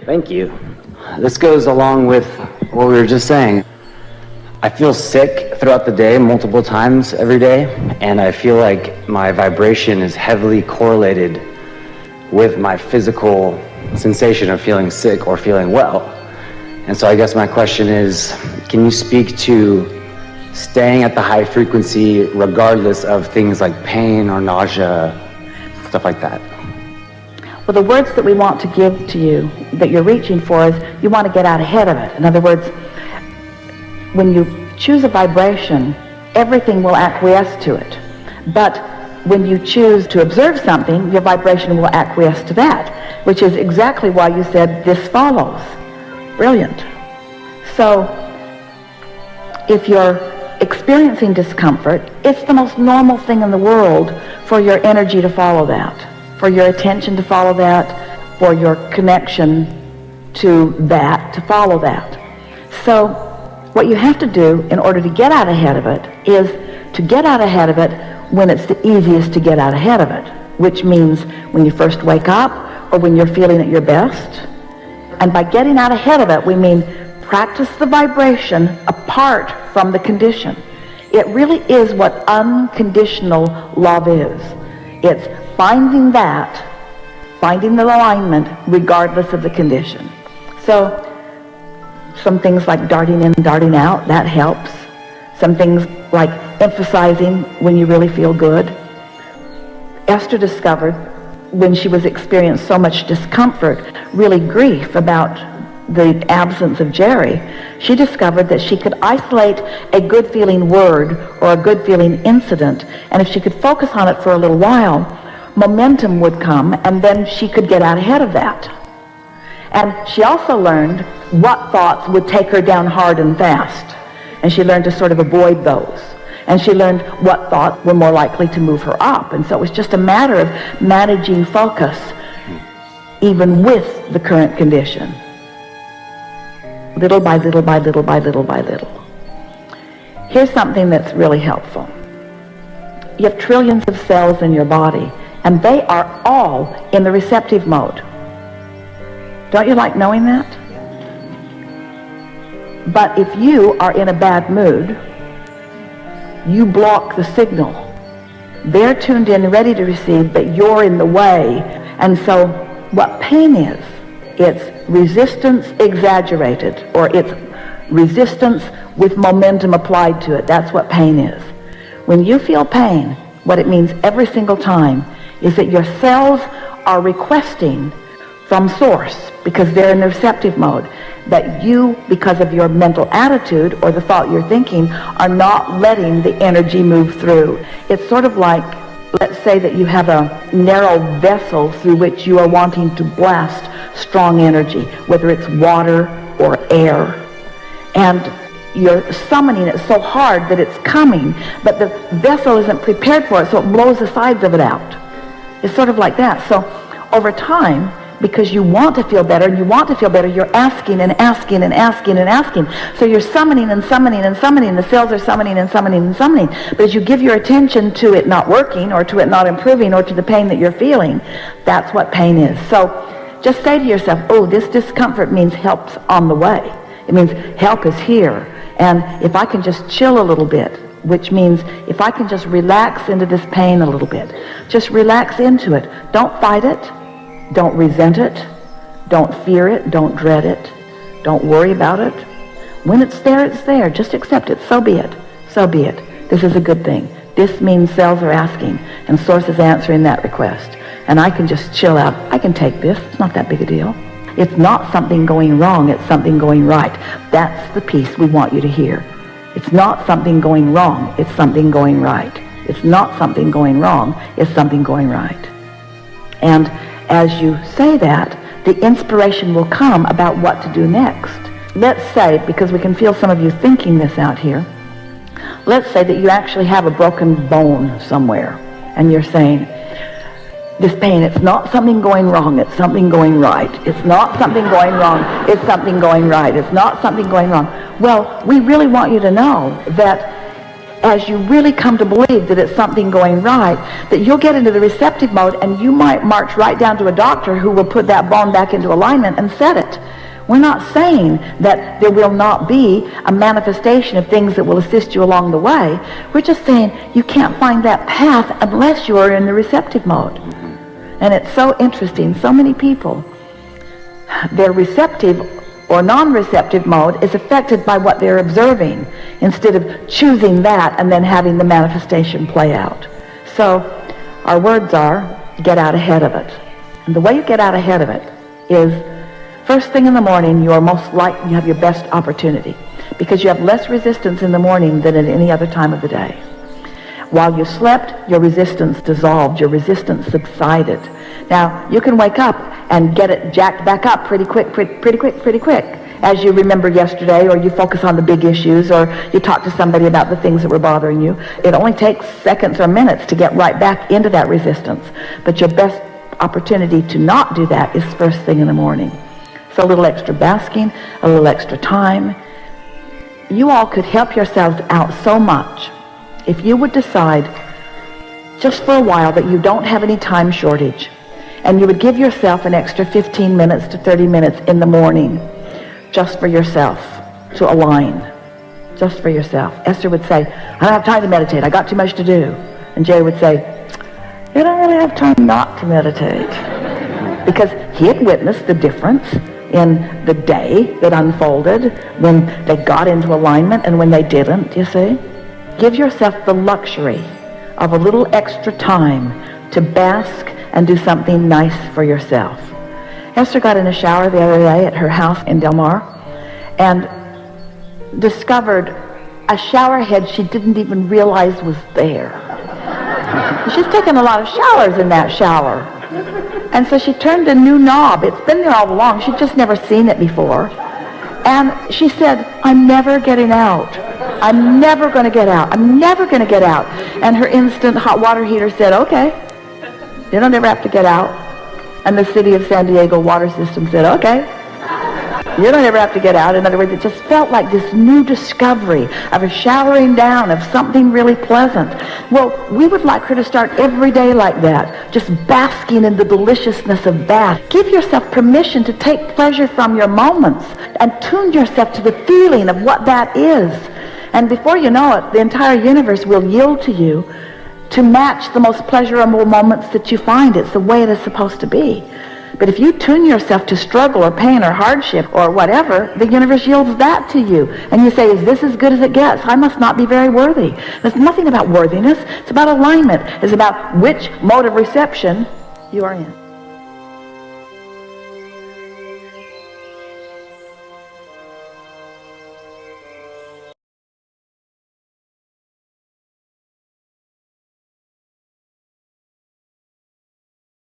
Thank you. This goes along with what we were just saying. I feel sick throughout the day multiple times every day, and I feel like my vibration is heavily correlated with my physical sensation of feeling sick or feeling well. And so I guess my question is, can you speak to staying at the high frequency regardless of things like pain or nausea, stuff like that? Well, the words that we want to give to you, that you're reaching for, is you want to get out ahead of it. In other words, when you choose a vibration, everything will acquiesce to it. But when you choose to observe something, your vibration will acquiesce to that, which is exactly why you said this follows. Brilliant. So if you're experiencing discomfort, it's the most normal thing in the world for your energy to follow that, for your attention to follow that, for your connection to that to follow that. So what you have to do in order to get out ahead of it is to get out ahead of it when it's the easiest to get out ahead of it, which means when you first wake up or when you're feeling at your best. And by getting out ahead of it, we mean practice the vibration apart from the condition. It really is what unconditional love is. It's finding that, finding the alignment regardless of the condition. So some things like darting in and darting out, that helps. Some things like emphasizing when you really feel good. Esther discovered when she was experiencing so much discomfort, really grief about the absence of Jerry, she discovered that she could isolate a good feeling word or a good feeling incident, and if she could focus on it for a little while, momentum would come, and then she could get out ahead of that. And she also learned what thoughts would take her down hard and fast, and she learned to sort of avoid those. And she learned what thoughts were more likely to move her up. And so it was just a matter of managing focus, even with the current condition. Little by little by little by little by little. Here's something that's really helpful. You have trillions of cells in your body, and they are all in the receptive mode. Don't you like knowing that? But if you are in a bad mood, you block the signal. They're tuned in, ready to receive, but you're in the way. And so what pain is, it's resistance exaggerated, or it's resistance with momentum applied to it. That's what pain is. When you feel pain, what it means every single time is that your cells are requesting from source, because they're in the receptive mode, that you, because of your mental attitude or the thought you're thinking, are not letting the energy move through. It's sort of like, let's say that you have a narrow vessel through which you are wanting to blast strong energy, whether it's water or air, and you're summoning it so hard that it's coming, but the vessel isn't prepared for it, so it blows the sides of it out. It's sort of like that. So over time, because you want to feel better and you want to feel better, you're asking and asking and asking and asking. So you're summoning and summoning and summoning. The cells are summoning and summoning and summoning. But as you give your attention to it not working, or to it not improving, or to the pain that you're feeling, that's what pain is. So just say to yourself, oh, this discomfort means help's on the way. It means help is here. And if I can just chill a little bit, which means if I can just relax into this pain a little bit, just relax into it. Don't fight it. Don't resent it. Don't fear it. Don't dread it. Don't worry about it. When it's there, it's there. Just accept it. So be it. So be it. This is a good thing. This means cells are asking, and source is answering that request. And I can just chill out. I can take this. It's not that big a deal. It's not something going wrong. It's something going right. That's the piece we want you to hear. It's not something going wrong. It's something going right. It's not something going wrong. It's something going right. And as you say that, the inspiration will come about what to do next. Let's say, because we can feel some of you thinking this out here, let's say that you actually have a broken bone somewhere, and you're saying, this pain, it's not something going wrong, it's something going right. It's not something going wrong, it's something going right. It's not something going wrong. Well, we really want you to know that as you really come to believe that it's something going right, that you'll get into the receptive mode, and you might march right down to a doctor who will put that bone back into alignment and set it. We're not saying that there will not be a manifestation of things that will assist you along the way. We're just saying you can't find that path unless you are in the receptive mode. And it's so interesting. So many people, their receptive or non-receptive mode is affected by what they're observing instead of choosing that and then having the manifestation play out. So our words are, get out ahead of it. And the way you get out ahead of it is, first thing in the morning, you have your best opportunity because you have less resistance in the morning than at any other time of the day. While you slept, your resistance dissolved, your resistance subsided. Now, you can wake up and get it jacked back up pretty quick, as you remember yesterday, or you focus on the big issues, or you talk to somebody about the things that were bothering you. It only takes seconds or minutes to get right back into that resistance. But your best opportunity to not do that is first thing in the morning. So a little extra basking, a little extra time. You all could help yourselves out so much if you would decide just for a while that you don't have any time shortage, and you would give yourself an extra 15 minutes to 30 minutes in the morning just for yourself to align, just for yourself. Esther would say, I don't have time to meditate, I got too much to do. And Jerry would say, you don't really have time not to meditate. Because he had witnessed the difference in the day that unfolded when they got into alignment and when they didn't, you see. Give yourself the luxury of a little extra time to bask and do something nice for yourself. Esther got in a shower the other day at her house in Del Mar and discovered a shower head she didn't even realize was there. She's taken a lot of showers in that shower. And so she turned a new knob. It's been there all along. She'd just never seen it before. And she said, I'm never getting out. I'm never going to get out. I'm never going to get out. And her instant hot water heater said, okay, you don't ever have to get out. And the city of San Diego water system said, okay, you don't ever have to get out. In other words, it just felt like this new discovery of a showering down of something really pleasant. Well, we would like her to start every day like that, just basking in the deliciousness of that. Give yourself permission to take pleasure from your moments and tune yourself to the feeling of what that is. And before you know it, the entire universe will yield to you to match the most pleasurable moments that you find. It's the way it is supposed to be. But if you tune yourself to struggle or pain or hardship or whatever, the universe yields that to you. And you say, is this as good as it gets? I must not be very worthy. There's nothing about worthiness. It's about alignment. It's about which mode of reception you are in.